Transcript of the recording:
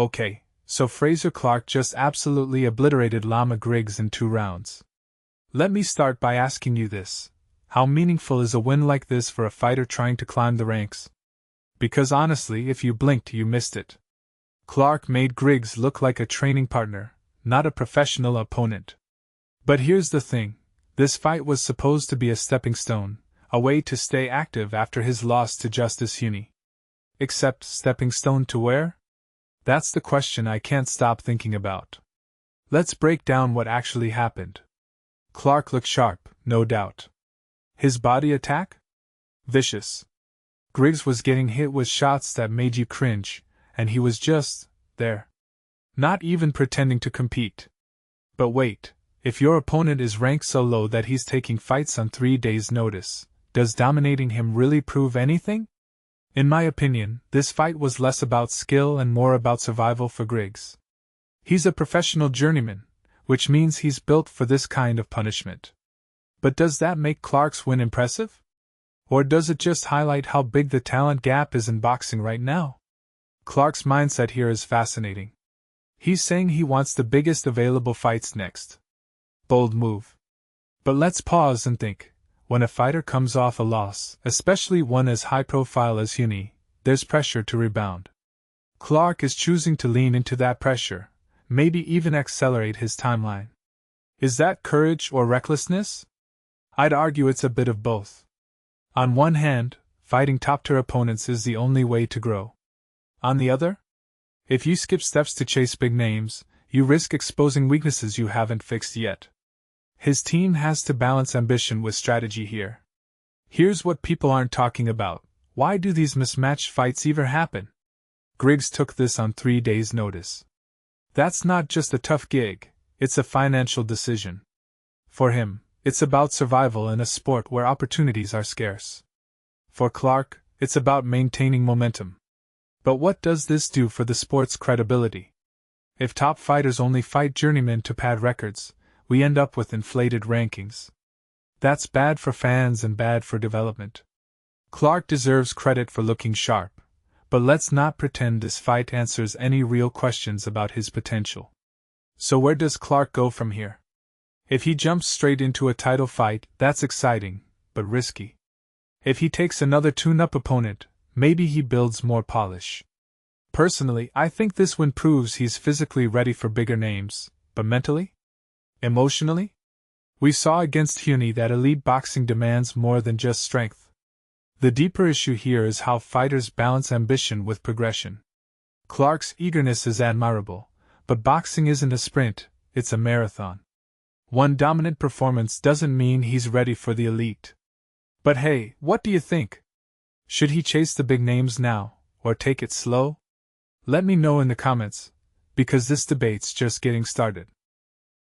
Okay, so Frazer Clarke just absolutely obliterated Lamah Griggs in 2 rounds. Let me start by asking you this. How meaningful is a win like this for a fighter trying to climb the ranks? Because honestly, if you blinked, you missed it. Clarke made Griggs look like a training partner, not a professional opponent. But here's the thing, this fight was supposed to be a stepping stone, a way to stay active after his loss to Justice Huni. Except, stepping stone to where? That's the question I can't stop thinking about. Let's break down what actually happened. Clarke looked sharp, no doubt. His body attack? Vicious. Griggs was getting hit with shots that made you cringe, and he was just there. Not even pretending to compete. But wait, if your opponent is ranked so low that he's taking fights on 3 days' notice, does dominating him really prove anything? In my opinion, this fight was less about skill and more about survival for Griggs. He's a professional journeyman, which means he's built for this kind of punishment. But does that make Clarke's win impressive? Or does it just highlight how big the talent gap is in boxing right now? Clarke's mindset here is fascinating. He's saying he wants the biggest available fights next. Bold move. But let's pause and think. When a fighter comes off a loss, especially one as high-profile as Huni, there's pressure to rebound. Clarke is choosing to lean into that pressure, maybe even accelerate his timeline. Is that courage or recklessness? I'd argue it's a bit of both. On one hand, fighting top-tier opponents is the only way to grow. On the other? If you skip steps to chase big names, you risk exposing weaknesses you haven't fixed yet. His team has to balance ambition with strategy here. Here's what people aren't talking about. Why do these mismatched fights even happen? Griggs took this on 3 days' notice. That's not just a tough gig, it's a financial decision. For him, it's about survival in a sport where opportunities are scarce. For Clarke, it's about maintaining momentum. But what does this do for the sport's credibility? If top fighters only fight journeymen to pad records, we end up with inflated rankings. That's bad for fans and bad for development. Clarke deserves credit for looking sharp, but let's not pretend this fight answers any real questions about his potential. So where does Clarke go from here? If he jumps straight into a title fight, that's exciting, but risky. If he takes another tune-up opponent, maybe he builds more polish. Personally, I think this win proves he's physically ready for bigger names, but mentally? Emotionally? We saw against Huni that elite boxing demands more than just strength. The deeper issue here is how fighters balance ambition with progression. Clarke's eagerness is admirable, but boxing isn't a sprint, it's a marathon. One dominant performance doesn't mean he's ready for the elite. But hey, what do you think? Should he chase the big names now, or take it slow? Let me know in the comments, because this debate's just getting started.